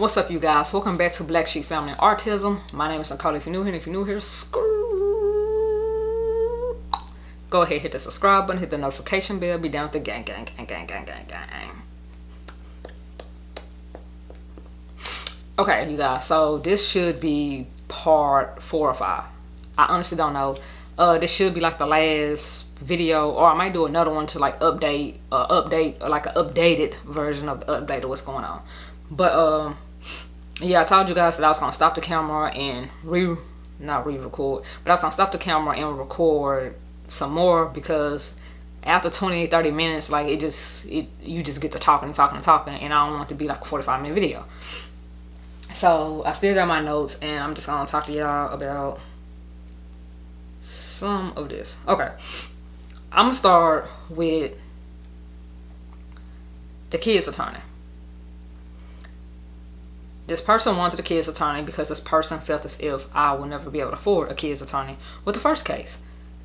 What's up, you guys? Welcome back to Black Sheep Family and Autism. My name is Nicole. If you're new here, and if you're new here, go ahead, hit the subscribe button, hit the notification bell, be down with the gang. Okay, you guys, so this should be part 4 or 5. I honestly don't know. This should be like the last video, or I might do another one to like update like an updated version of the update of what's going on. But yeah, I told you guys that I was gonna stop the camera and not re-record, but I was gonna stop the camera and record some more, because after 20-30 minutes, like you just get to talking, and I don't want it to be like a 45-minute video. So I still got my notes, and I'm just gonna talk to y'all about some of this. Okay, I'm gonna start with the kid's attorney. This person wanted a kid's attorney because this person felt as if I would never be able to afford a kid's attorney with the first case.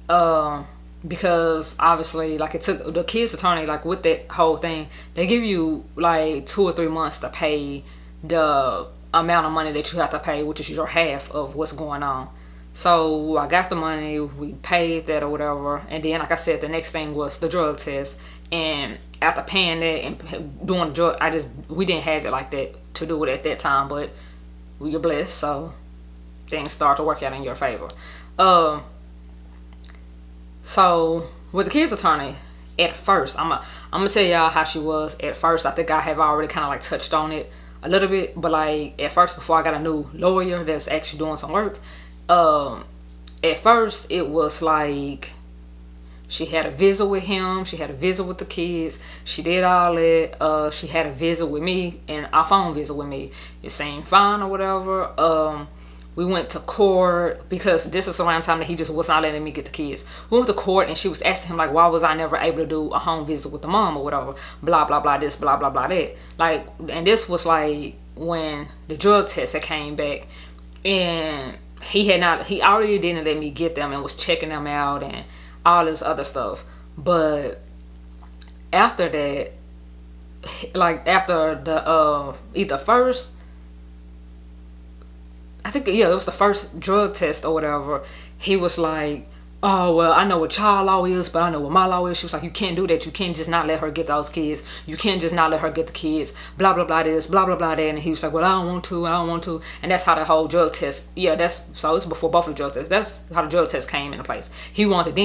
Because obviously, like, it took the kid's attorney, like with that whole thing, they give you like 2 or 3 months to pay the amount of money that you have to pay, which is your half of what's going on. So I got the money, we paid that or whatever, and then, like I said, the next thing was the drug test. And after paying that and doing the drug, we didn't have it like that to do it at that time, but we were blessed, so things start to work out in your favor. So with the kid's attorney, at first, I'm gonna tell y'all how she was at first. I think I have already kind of like touched on it a little bit, but like at first, before I got a new lawyer that's actually doing some work, at first it was like she had a visit with him, she had a visit with the kids, she did all that. She had a visit with me, and a phone visit with me. It seemed fine or whatever. We went to court, because this is around the time that he just was not letting me get the kids. We went to court, and she was asking him, like, why was I never able to do a home visit with the mom or whatever, blah blah blah this, blah blah blah that. Like, and this was like when the drug test had came back, and he already didn't let me get them and was checking them out and all this other stuff. But after that, like after the either first, I think, yeah, it was the first drug test or whatever, he was like, oh, well, I know what child law is, but I know what my law is. She was like, you can't do that. You can't just not let her get those kids. You can't just not let her get the kids. Blah, blah, blah this, blah, blah, blah that. And he was like, well, I don't want to. And that's how the whole drug test, so it's before both of the drug tests. That's how the drug test came into place. He wanted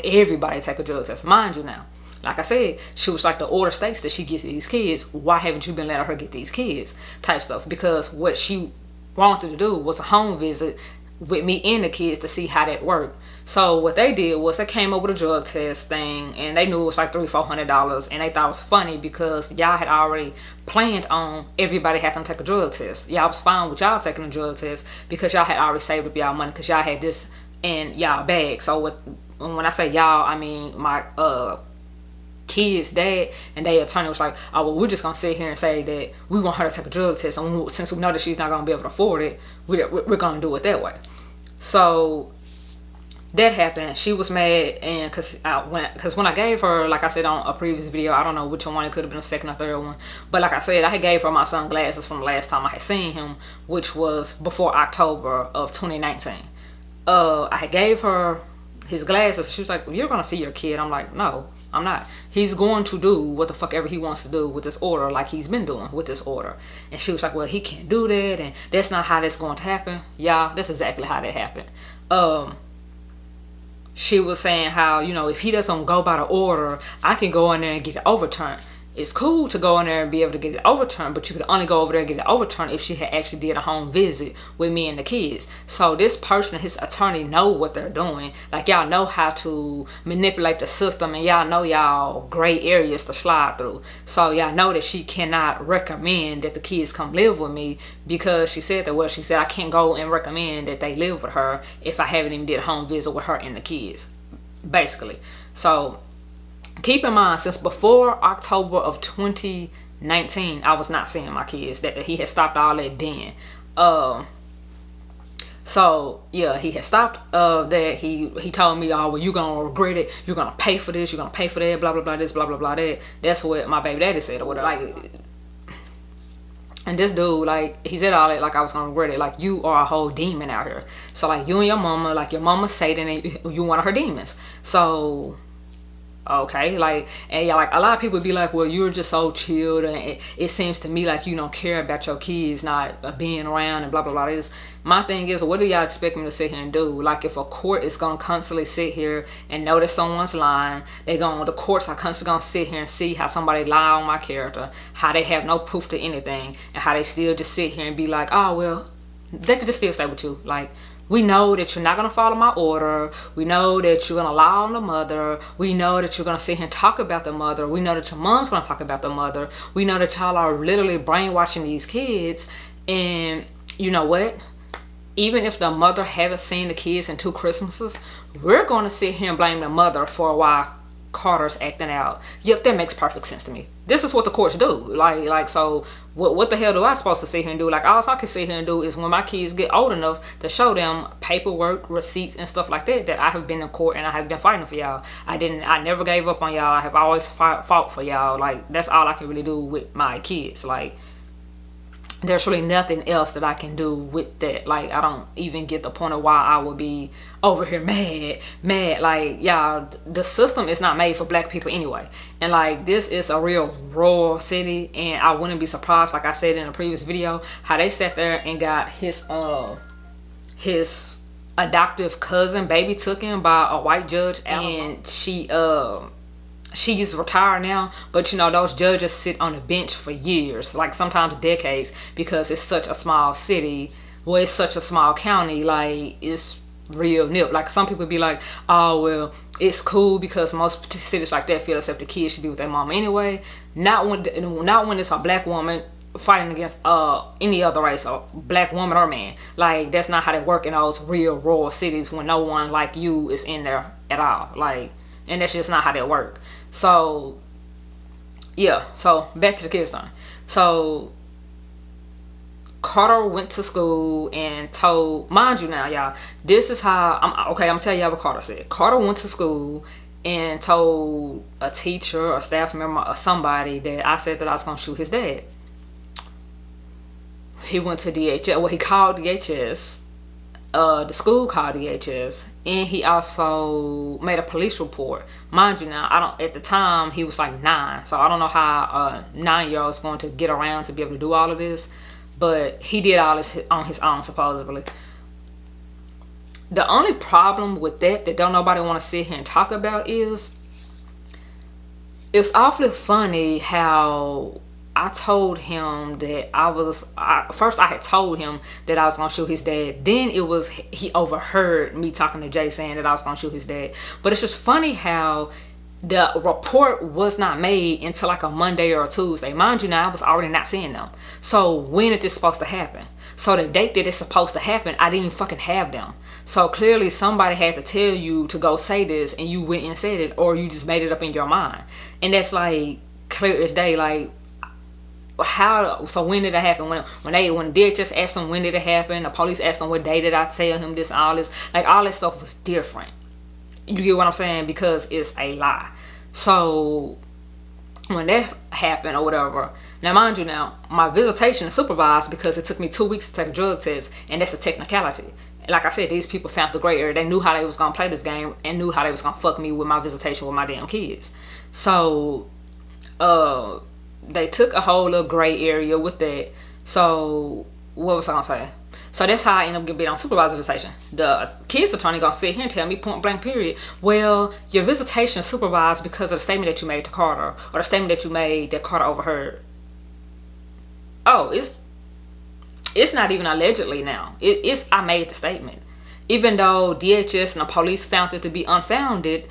everybody to take a drug test. Mind you now, like I said, she was like, the order states that she gets these kids. Why haven't you been letting her get these kids? Type stuff. Because what she wanted to do was a home visit with me and the kids to see how that worked. So what they did was they came up with a drug test thing, and they knew it was like $300-400, and they thought it was funny because y'all had already planned on everybody having to take a drug test. Y'all was fine with y'all taking a drug test because y'all had already saved up y'all money, because y'all had this in y'all bag. So when I say y'all, I mean my kids' dad and their attorney was like, oh, well, we're just gonna sit here and say that we want her to take a drug test, and since we know that she's not gonna be able to afford it, we're gonna do it that way. So that happened. She was mad, and because when I gave her, like I said on a previous video, I don't know which one, it could have been a second or third one, but like I said, I had gave her my sunglasses from the last time I had seen him, which was before October of 2019. I had gave her his glasses. She was like, well, you're gonna see your kid. I'm like, no, I'm not. He's going to do what the fuck ever he wants to do with this order, like he's been doing with this order. And she was like, well, he can't do that, and that's not how that's going to happen. Yeah, that's exactly how that happened. She was saying how, if he doesn't go by the order, I can go in there and get it overturned. It's cool to go in there and be able to get it overturned, but you could only go over there and get it overturned if she had actually did a home visit with me and the kids. So this person, his attorney, know what they're doing. Like, y'all know how to manipulate the system, and y'all know y'all gray areas to slide through. So y'all know that she cannot recommend that the kids come live with me, because she said I can't go and recommend that they live with her if I haven't even did a home visit with her and the kids, basically. So keep in mind, since before October of 2019, I was not seeing my kids. That he had stopped all that then. So yeah, he had stopped that. He told me, oh, well, you're gonna regret it. You're gonna pay for this. You're gonna pay for that. Blah blah blah this. Blah blah blah that. That's what my baby daddy said or whatever. Like, And this dude, like, he said all that like I was gonna regret it. Like, you are a whole demon out here. So, like, you and your mama, like, your mama's Satan and you one of her demons. So, okay, like, and yeah, like, a lot of people be like, well, you're just so chilled, and it seems to me like you don't care about your kids not being around and blah blah blah. This, my thing is, what do y'all expect me to sit here and do? Like, if a court is gonna constantly sit here and know that someone's lying, the courts are constantly gonna sit here and see how somebody lie on my character, how they have no proof to anything, and how they still just sit here and be like, oh well, they could just still stay with you. Like, we know that you're not going to follow my order. We know that you're going to lie on the mother. We know that you're going to sit here and talk about the mother. We know that your mom's going to talk about the mother. We know that y'all are literally brainwashing these kids. And you know what? Even if the mother haven't seen the kids in 2 Christmases, we're going to sit here and blame the mother for why Carter's acting out. Yep, that makes perfect sense to me. This is what the courts do. Like so what the hell do I supposed to sit here and do? Like, all I can sit here and do is when my kids get old enough to show them paperwork, receipts, and stuff like that I have been in court and I have been fighting for y'all. I never gave up on y'all. I have always fought for y'all. Like, that's all I can really do with my kids. Like, there's really nothing else that I can do with that. Like, I don't even get the point of why I would be over here mad. Like, y'all, the system is not made for black people anyway. And like, this is a real rural city, and I wouldn't be surprised, like I said in a previous video, how they sat there and got his adoptive cousin baby taken by a white judge, and she's retired now, but you know, those judges sit on the bench for years, like sometimes decades, because it's such a small city. Well, it's such a small county. Like, it's real nip. Like, some people be like, oh well, it's cool because most cities like that feel as if the kids should be with their mom anyway. Not when it's a black woman fighting against any other race, or black woman or man. Like, that's not how they work in those real rural cities when no one like you is in there at all. Like, and that's just not how they work. So yeah, so back to the kids time. So Carter went to school and told, mind you now, y'all, this is how I'm telling y'all what Carter said. Carter went to school and told a teacher, a staff member, or somebody that I said that I was gonna shoot his dad. He went to DHS. Well, he called DHS. The school called DHS, and he also made a police report. Mind you now, at the time he was like 9, so I don't know how a 9-year-old is going to get around to be able to do all of this, but he did all this on his own, supposedly. The only problem with that don't nobody want to sit here and talk about is, it's awfully funny how I told him that first I had told him that I was gonna shoot his dad. Then it was, he overheard me talking to Jay saying that I was gonna shoot his dad. But it's just funny how the report was not made until like a Monday or a Tuesday. Mind you now, I was already not seeing them. So when is this supposed to happen? So the date that it's supposed to happen, I didn't even fucking have them. So clearly somebody had to tell you to go say this, and you went and said it, or you just made it up in your mind. And that's like clear as day. Like, how? So when did it happen? When DHS asked them when did it happen, the police asked them what day did I tell him this, all this, like all this stuff was different. You get what I'm saying? Because it's a lie. So when that happened or whatever, now mind you now, my visitation is supervised because it took me 2 weeks to take a drug test, and that's a technicality. Like I said, these people found the gray area. They knew how they was gonna play this game and knew how they was gonna fuck me with my visitation with my damn kids. So they took a whole little gray area with that. So what was I gonna say? So that's how I ended up being on supervisor visitation. The kids attorney gonna sit here and tell me point blank period, well, your visitation is supervised because of the statement that you made to Carter, or the statement that you made that Carter overheard. Oh, it's not even allegedly now. I made the statement. Even though DHS and the police found it to be unfounded,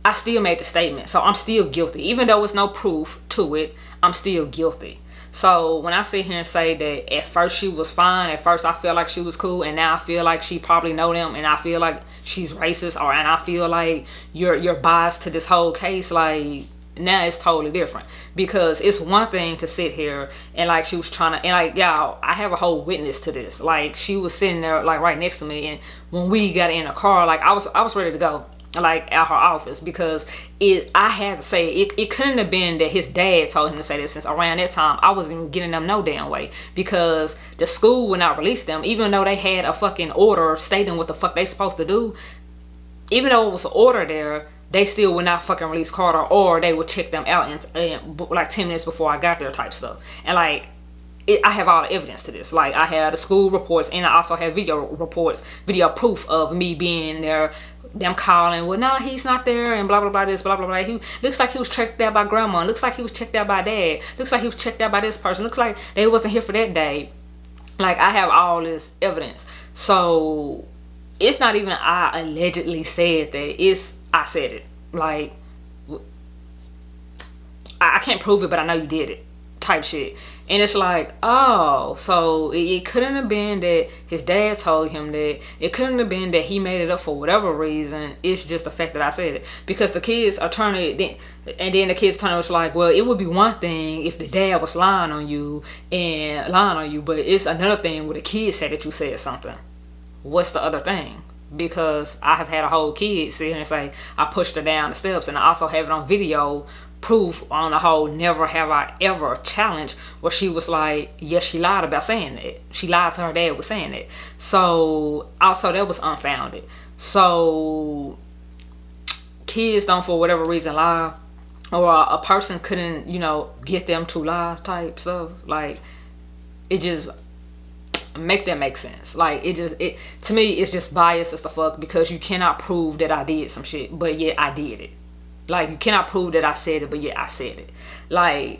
I still made the statement. So I'm still guilty. Even though there's no proof to it, I'm still guilty. So when I sit here and say that at first she was fine, at first I feel like she was cool, and now I feel like she probably know them, and I feel like she's racist, and I feel like you're biased to this whole case, like, now it's totally different. Because it's one thing to sit here and like she was trying to, and like, y'all, I have a whole witness to this. Like, she was sitting there like right next to me, and when we got in the car, like I was ready to go. like at her office, because I had to say it couldn't have been that his dad told him to say this, since around that time I wasn't even getting them no damn way, because the school would not release them even though they had a fucking order stating what the fuck they supposed to do. Even though it was an order there, they still would not fucking release Carter, or they would check them out in like 10 minutes before I got there type stuff. And like I have all the evidence to this. Like I had the school reports, and I also have video reports, video proof of me being there, them calling, well, no, he's not there, and blah blah blah, this blah blah blah. He looks like he was checked out by grandma, looks like he was checked out by dad, looks like he was checked out by this person, looks like they wasn't here for that day. Like I have all this evidence. So it's not even I allegedly said that, it's I said it. Like I can't prove it, but I know you did it type shit. And it's like, oh, so it couldn't have been that his dad told him that. It couldn't have been that he made it up for whatever reason. It's just the fact that I said it. Because the kids are turning, and then the kids turn, was like, well, it would be one thing if the dad was lying on you, but it's another thing when the kids say that you said something. What's the other thing? Because I have had a whole kid sit here and say I pushed her down the steps, and I also have it on video proof on the whole never have I ever challenge where she was like, yes, she lied about saying that. She lied to her dad with saying that. So also that was unfounded. So kids don't for whatever reason lie, or a person couldn't, you know, get them to lie type stuff. Like it just make that make sense. Like it to me it's just biased as the fuck, because you cannot prove that I did some shit but yet I did it. Like you cannot prove that I said it but yet I said it. Like,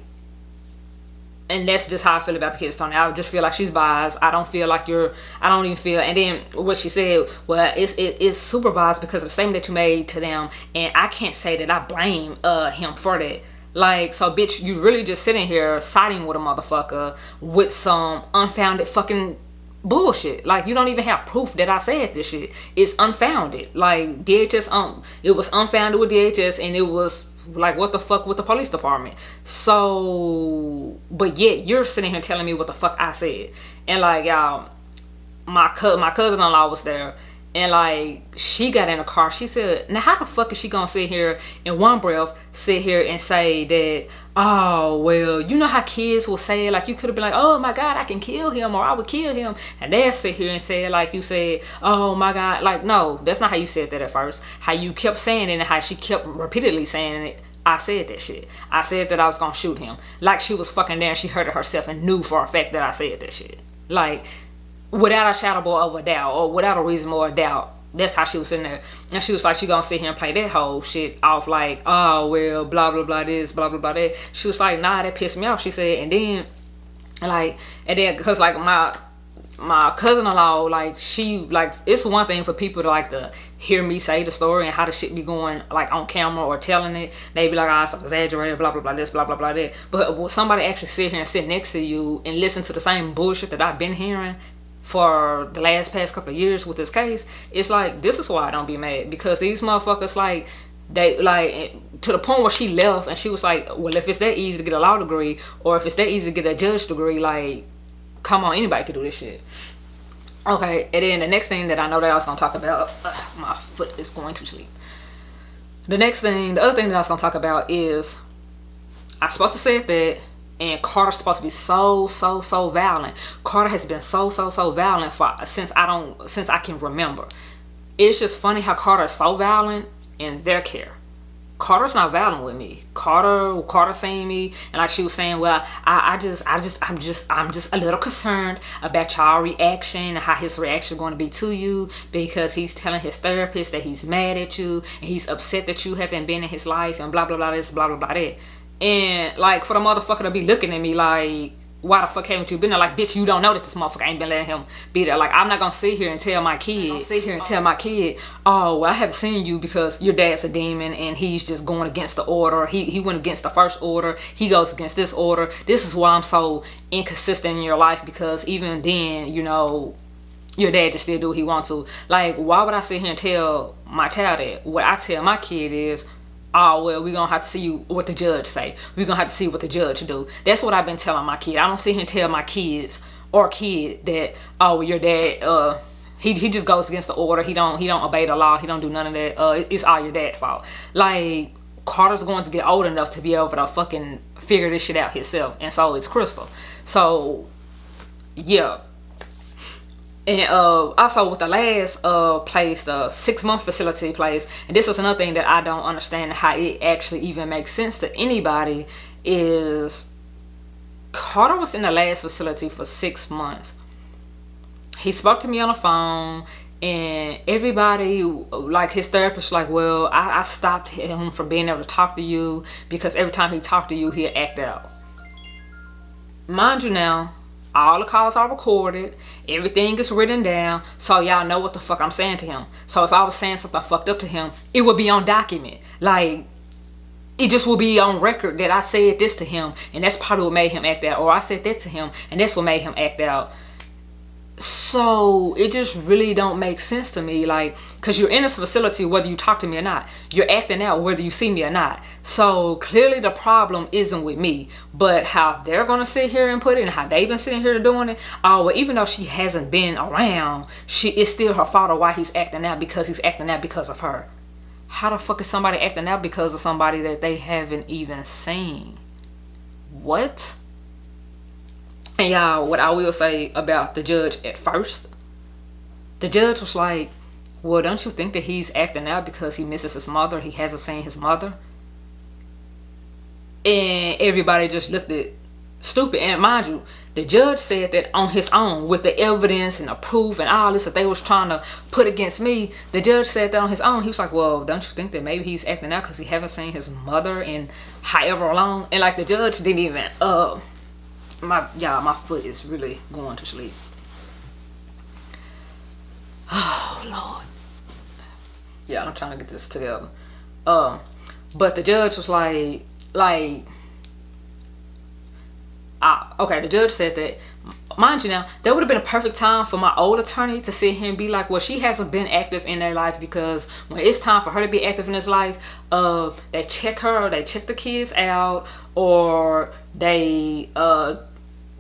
and that's just how I feel about the kids, Tony. I just feel like she's biased. I don't feel like I don't even feel. And then what she said, well, it's supervised because of the statement that you made to them, and I can't say that I blame him for that. Like, so bitch, you really just sitting here siding with a motherfucker with some unfounded fucking bullshit. Like, you don't even have proof that I said this shit. It's unfounded. Like, DHS, it was unfounded with DHS, and it was like, what the fuck with the police department. So, but yet you're sitting here telling me what the fuck I said. And like, y'all, my cousin-in-law was there, and like, she got in the car. She said, now how the fuck is she gonna sit here in one breath, sit here and say that, oh, well, you know how kids will say it, like you could have been like, oh my God, I can kill him, or I would kill him. And they'll sit here and say it like you said, oh my God. Like, no, that's not how you said that at first. How you kept saying it and how she kept repeatedly saying it. I said that shit. I said that I was gonna shoot him. Like she was fucking there and she heard it herself and knew for a fact that I said that shit. Like, without a shadow of a doubt, or without a reason or a doubt. That's how she was sitting there. And she was like, she gonna sit here and play that whole shit off like, oh, well, blah, blah, blah, this, blah, blah, blah, that. She was like, nah, that pissed me off, she said. And then, because like my cousin-in-law, like, she, like, it's one thing for people to like to hear me say the story and how the shit be going, like, on camera or telling it. They be like, oh, it's exaggerated, blah, blah, blah, this, blah, blah, blah, that. But will somebody actually sit here and sit next to you and listen to the same bullshit that I've been hearing for the past couple of years with this case? It's like, this is why I don't be mad, because these motherfuckers, like, they, like, to the point where she left and she was like, well, if it's that easy to get a law degree, or if it's that easy to get a judge degree, like, come on, anybody can do this shit. Okay, and then the next thing that I know that I was gonna talk about, my foot is going to sleep. The other thing that I was gonna talk about is, I'm supposed to say that, and Carter's supposed to be so violent. Carter has been so violent since I can remember. It's just funny how Carter is so violent in their care. Carter's not violent with me. Carter saying me, and like she was saying, well, I'm just a little concerned about y'all reaction and how his reaction is going to be to you, because he's telling his therapist that he's mad at you and he's upset that you haven't been in his life and blah blah blah this, blah blah blah that. And like, for the motherfucker to be looking at me like, why the fuck haven't you been there? Like, bitch, you don't know that this motherfucker ain't been letting him be there. Like, I'm not gonna sit here and tell my kid, oh, well, I haven't seen you because your dad's a demon and he's just going against the order. He went against the first order. He goes against this order. This is why I'm so inconsistent in your life, because even then, you know, your dad just still do what he wants to. Like, why would I sit here and tell my child that? What I tell my kid is, oh, well, we're gonna have to see what the judge say. We're gonna have to see what the judge do. That's what I've been telling my kid. I don't sit here and tell my kids or kid that, oh, well, your dad He just goes against the order. He don't obey the law. He don't do none of that. It's all your dad's fault. Like, Carter's going to get old enough to be able to fucking figure this shit out himself, and so it's Crystal. So yeah. And also with the last place, the 6-month facility place, and this is another thing that I don't understand how it actually even makes sense to anybody, is Carter was in the last facility for 6 months. He spoke to me on the phone, and everybody, like his therapist, like, well, I stopped him from being able to talk to you because every time he talked to you, he'd act out. Mind you now, all the calls are recorded, everything is written down, so y'all know what the fuck I'm saying to him. So if I was saying something fucked up to him, it would be on document. Like, it just will be on record that I said this to him, and that's probably what made him act out, or I said that to him, and that's what made him act out. So it just really don't make sense to me, like, because you're in this facility whether you talk to me or not. You're acting out whether you see me or not. So clearly the problem isn't with me, but how they're gonna sit here and put it, and how they've been sitting here doing it. Oh, well, even though she hasn't been around, it's still her fault of why he's acting out, because he's acting out because of her. How the fuck is somebody acting out because of somebody that they haven't even seen? What? And y'all, what I will say about the judge at first, the judge was like, well, don't you think that he's acting out because he misses his mother? He hasn't seen his mother? And everybody just looked at stupid. And mind you, the judge said that on his own, with the evidence and the proof and all this that they was trying to put against me. The judge said that on his own. He was like, well, don't you think that maybe he's acting out because he haven't seen his mother in however long? And like, the judge didn't even my foot is really going to sleep. Oh Lord. Yeah, I'm trying to get this together. But the judge was okay, the judge said that, mind you now, that would have been a perfect time for my old attorney to sit here and be like, well, she hasn't been active in their life, because when it's time for her to be active in this life, they check her, or they check the kids out, or they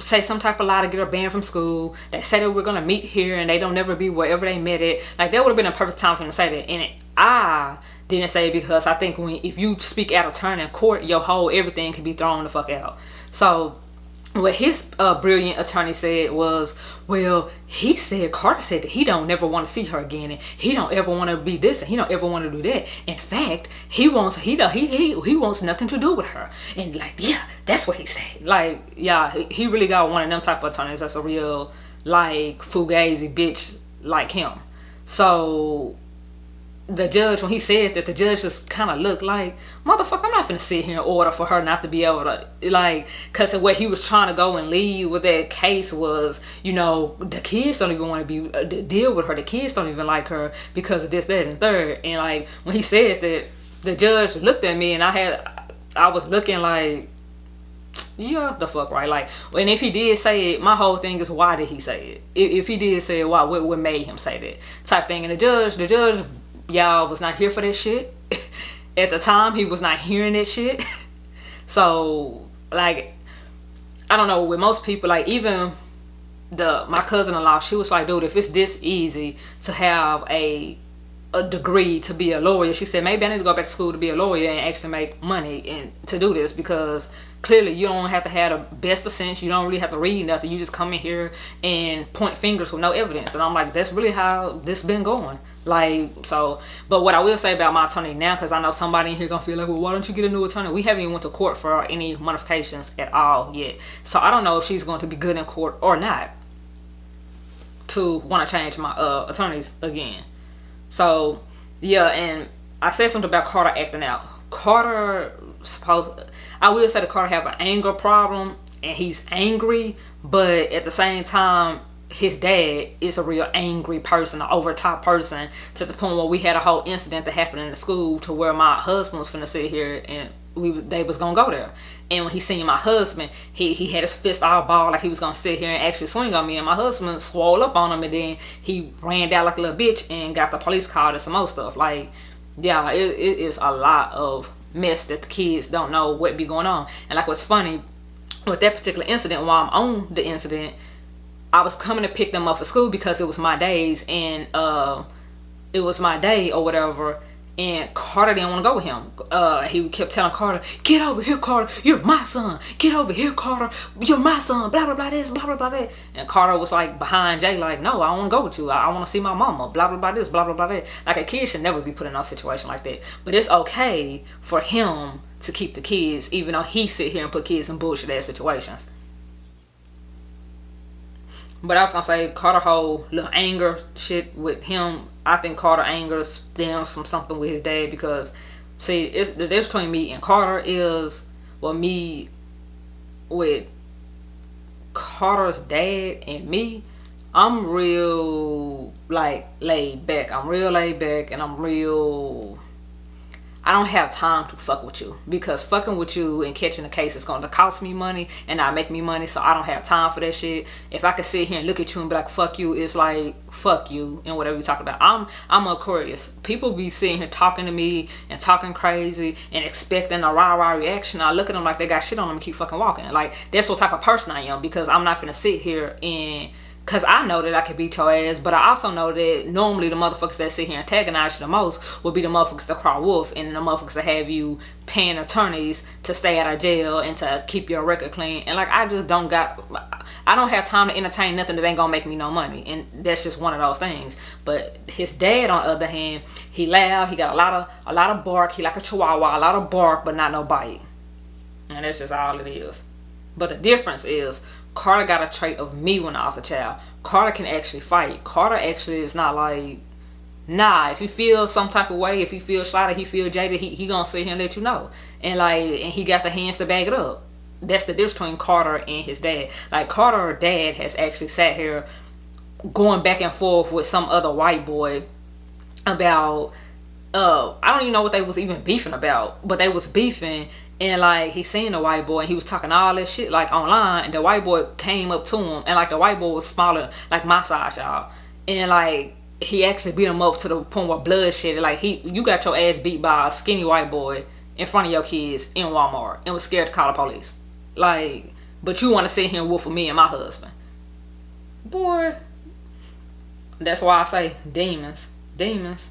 say some type of lie to get her banned from school. They say that we're gonna meet here and they don't never be wherever they met it. Like, that would have been a perfect time for him to say that. And I didn't say it because I think if you speak out of turn in court, your whole everything can be thrown the fuck out. So what his brilliant attorney said was, well, Carter said that he don't never want to see her again, and he don't ever want to be this, and he don't ever want to do that. In fact, he wants nothing to do with her. And like, yeah, that's what he said. Like, yeah, he really got one of them type of attorneys that's a real, like, fugazi bitch like him. So the judge, when he said that, the judge just kind of looked like, motherfucker, I'm not finna sit here and order for her not to be able to, like, because what he was trying to go and lead with that case was, you know, the kids don't even want to deal with her. The kids don't even like her because of this, that, and third. And like, when he said that, the judge looked at me, and I was looking like, yeah, the fuck, right? Like, and if he did say it, my whole thing is, why did he say it? If he did say it, why? What made him say that type thing? And the judge, y'all, was not here for that shit. At the time, he was not hearing that shit. So, like, I don't know, with most people, like, even my cousin-in-law, she was like, dude, if it's this easy to have a degree to be a lawyer, she said, maybe I need to go back to school to be a lawyer and actually make money and to do this, because clearly you don't have to have the best of sense. You don't really have to read nothing. You just come in here and point fingers with no evidence. And I'm like, that's really how this been going. Like, so, but what I will say about my attorney now, because I know somebody in here gonna feel like, well, why don't you get a new attorney? We haven't even went to court for any modifications at all yet. So I don't know if she's going to be good in court or not to want to change my attorneys again. So yeah, and I said something about Carter acting out. I will say that Carter have an anger problem, and he's angry, but at the same time, his dad is a real angry person, an over top person, to the point where we had a whole incident that happened in the school to where my husband was finna sit here and they was gonna go there. And when he seen my husband, he had his fist all balled like he was gonna sit here and actually swing on me, and my husband swole up on him, and then he ran down like a little bitch and got the police called and some more stuff. Like, yeah, it is a lot of mess that the kids don't know what be going on. And like, what's funny with that particular incident, while I'm on the incident, I was coming to pick them up for school because it was my days, and it was my day or whatever. And Carter didn't want to go with him. He kept telling Carter, "Get over here, Carter. You're my son. Get over here, Carter. You're my son." Blah, blah, blah, this, blah, blah, blah, that. And Carter was like behind Jay, like, "No, I don't want to go with you. I want to see my mama. Blah, blah, blah, this, blah, blah, blah, that." Like, a kid should never be put in no situation like that. But it's okay for him to keep the kids, even though he sit here and put kids in bullshit ass situations. But I was gonna say, Carter whole little anger shit with him, I think Carter anger stems from something with his dad, because see, it's the difference between me and Carter is, well, me with Carter's dad and me, I'm real like laid back. I'm real laid back, and I don't have time to fuck with you, because fucking with you and catching a case is going to cost me money and not make me money, so I don't have time for that shit. If I could sit here and look at you and be like, fuck you, it's like, fuck you, and whatever you talk about. I'm Aquarius. People be sitting here talking to me and talking crazy and expecting a rah-rah reaction. I look at them like they got shit on them and keep fucking walking. Like, that's what type of person I am, because I'm not finna sit here and... Because I know that I can beat your ass, but I also know that normally the motherfuckers that sit here and antagonize you the most will be the motherfuckers that cry wolf, and the motherfuckers that have you paying attorneys to stay out of jail and to keep your record clean. And like, I don't have time to entertain nothing that ain't gonna make me no money. And that's just one of those things. But his dad, on the other hand, he loud, he got a lot of bark, he like a chihuahua, a lot of bark, but not no bite. And that's just all it is. But the difference is, Carter got a trait of me when I was a child. Carter can actually fight. Carter actually is not like, nah, if he feels some type of way, if he feels slighted, he feels jaded, he gonna sit here and let you know. And he got the hands to back it up. That's the difference between Carter and his dad. Like, Carter's dad has actually sat here going back and forth with some other white boy about, I don't even know what they was even beefing about, but they was beefing. And like, he seen the white boy and he was talking all this shit like online, and the white boy came up to him, and like, the white boy was smaller, like my size, y'all. And like, he actually beat him up to the point where blood shedded. Like, you got your ass beat by a skinny white boy in front of your kids in Walmart and was scared to call the police. Like, but you want to sit here and wolf for me and my husband. Boy, that's why I say demons. Demons.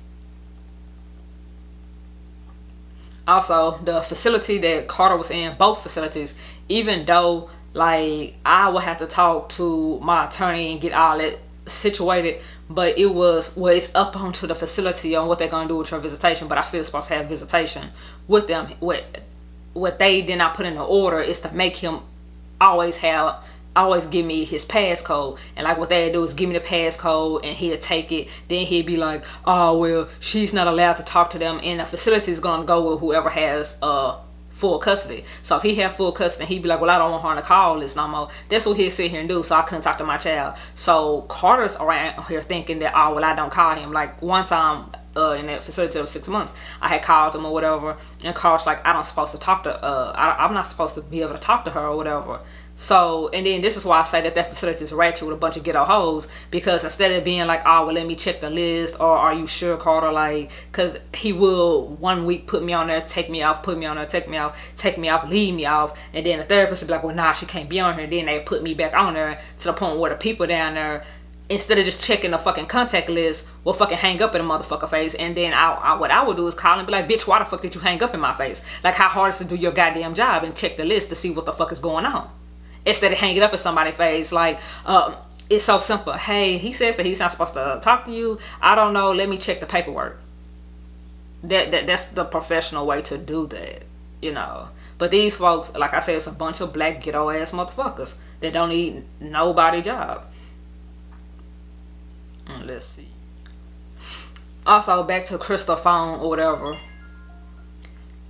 Also, the facility that Carter was in, both facilities, even though like I would have to talk to my attorney and get all that situated, but it's up onto the facility on what they're gonna do with your visitation. But I still supposed to have visitation with them. What they did not put in the order is to make him always give me his passcode. And like, what they do is give me the passcode and he'll take it. Then he'll be like, oh, well, she's not allowed to talk to them, and the facility is going to go with whoever has full custody. So if he have full custody, he'd be like, well, I don't want her to call this no more. That's what he'll sit here and do, so I couldn't talk to my child. So Carter's around here thinking that, oh, well, I don't call him. Like, one time in that facility of 6 months, I had called him or whatever, and Carter's like, I'm not supposed to talk to I'm not supposed to be able to talk to her or whatever. So, and then this is why I say that facility is ratchet with a bunch of ghetto hoes, because instead of being like, oh, well, let me check the list, or are you sure, Carter, like, because he will 1 week put me on there, take me off, put me on there, take me off, leave me off, and then the therapist will be like, well, nah, she can't be on here, and then they put me back on there, to the point where the people down there, instead of just checking the fucking contact list, will fucking hang up in a motherfucker face. And then what I would do is call and be like, bitch, why the fuck did you hang up in my face? Like, how hard is it to do your goddamn job and check the list to see what the fuck is going on? Instead of hanging up in somebody's face, like, it's so simple. Hey, he says that he's not supposed to talk to you. I don't know. Let me check the paperwork. That's the professional way to do that, you know. But these folks, like I said, it's a bunch of black ghetto ass motherfuckers that don't need nobody job. Let's see. Also, back to Crystal's phone or whatever.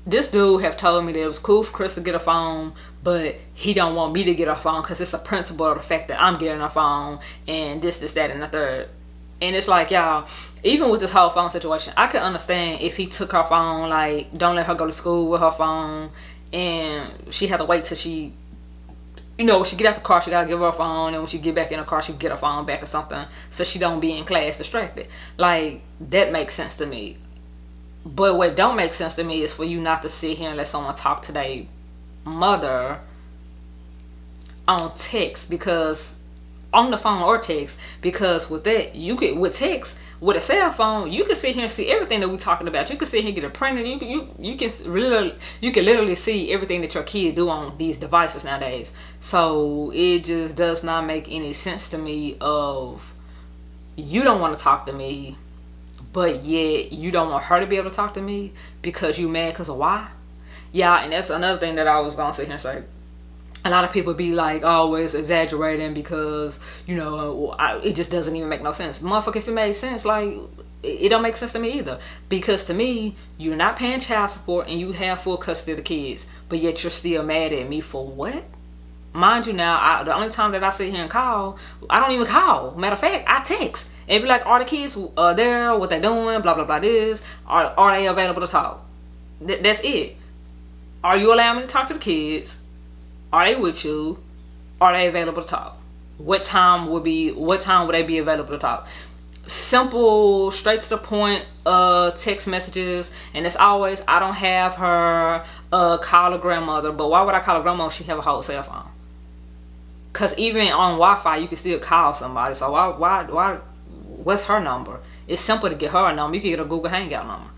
This dude have told me that it was cool for Chris to get a phone, but he don't want me to get a phone because it's a principle of the fact that I'm getting a phone and this, that, and the third. And it's like, y'all, even with this whole phone situation, I could understand if he took her phone, like, don't let her go to school with her phone, and she had to wait till she, you know, when she get out the car, she gotta give her a phone, and when she get back in the car, she get her phone back or something, so she don't be in class distracted. Like, that makes sense to me. But what don't make sense to me is for you not to sit here and let someone talk to their mother on text, because on the phone or text, because with that, you could, with text, with a cell phone, you can sit here and see everything that we're talking about. You can sit here and get a printer. You can literally see everything that your kid do on these devices nowadays. So it just does not make any sense to me of, you don't want to talk to me, but yet you don't want her to be able to talk to me because you mad because of why? Yeah, and that's another thing that I was gonna sit here and say. A lot of people be like, oh, it's exaggerating because, you know, it just doesn't even make no sense. Motherfucker, if it made sense, like, it don't make sense to me either. Because to me, you're not paying child support and you have full custody of the kids, but yet you're still mad at me for what? Mind you now, the only time that I sit here and call, I don't even call. Matter of fact, I text. And be like, are the kids there, what they doing, blah, blah, blah, this. Are they available to talk? That's it. Are you allowing me to talk to the kids? Are they with you? Are they available to talk? What time would they be available to talk? Simple, straight to the point text messages. And it's always, I don't have her call her grandmother. But why would I call her grandmother if she have a whole cell phone? Because even on Wi-Fi, you can still call somebody. So why what's her number? It's simple to get her a number. You can get a Google Hangout number.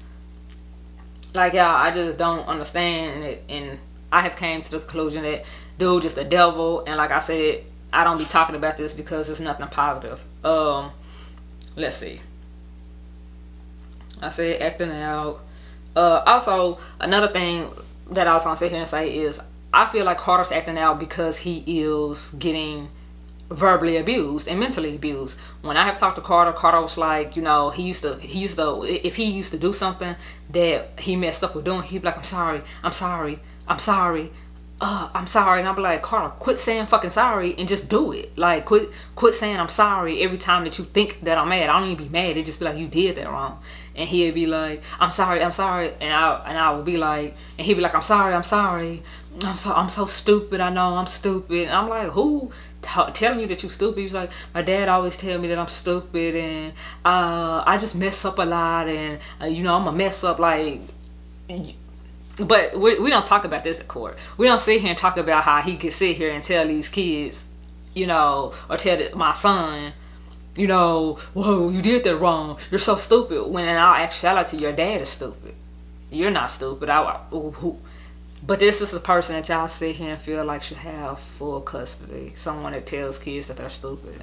Like, y'all, I just don't understand it. And I have came to the conclusion that dude just a devil. And like I said, I don't be talking about this because it's nothing positive. Let's see. I said acting out. Also, another thing that I was gonna sit here and say is, I feel like Carter's acting out because he is getting verbally abused and mentally abused. When I have talked to Carter, Carter was like, you know, if he used to do something that he messed up with doing, he'd be like, I'm sorry. I'm sorry. And I'll be like, Carter, quit saying fucking sorry and just do it. Like, quit saying I'm sorry every time that you think that I'm mad. I don't even be mad. It just be like, you did that wrong. And he'd be like, I'm sorry. And I would be like, and he'd be like, I'm sorry. I'm so stupid. I know I'm stupid. And I'm like, who telling you that you stupid? He's like, my dad always tell me that I'm stupid, and I just mess up a lot, and you know, I'm a mess up, like. But we don't talk about this at court. We don't sit here and talk about how he could sit here and tell these kids, you know, or tell my son, you know, whoa, you did that wrong. You're so stupid. When in all actuality, your dad is stupid. You're not stupid. But this is the person that y'all sit here and feel like should have full custody. Someone that tells kids that they're stupid.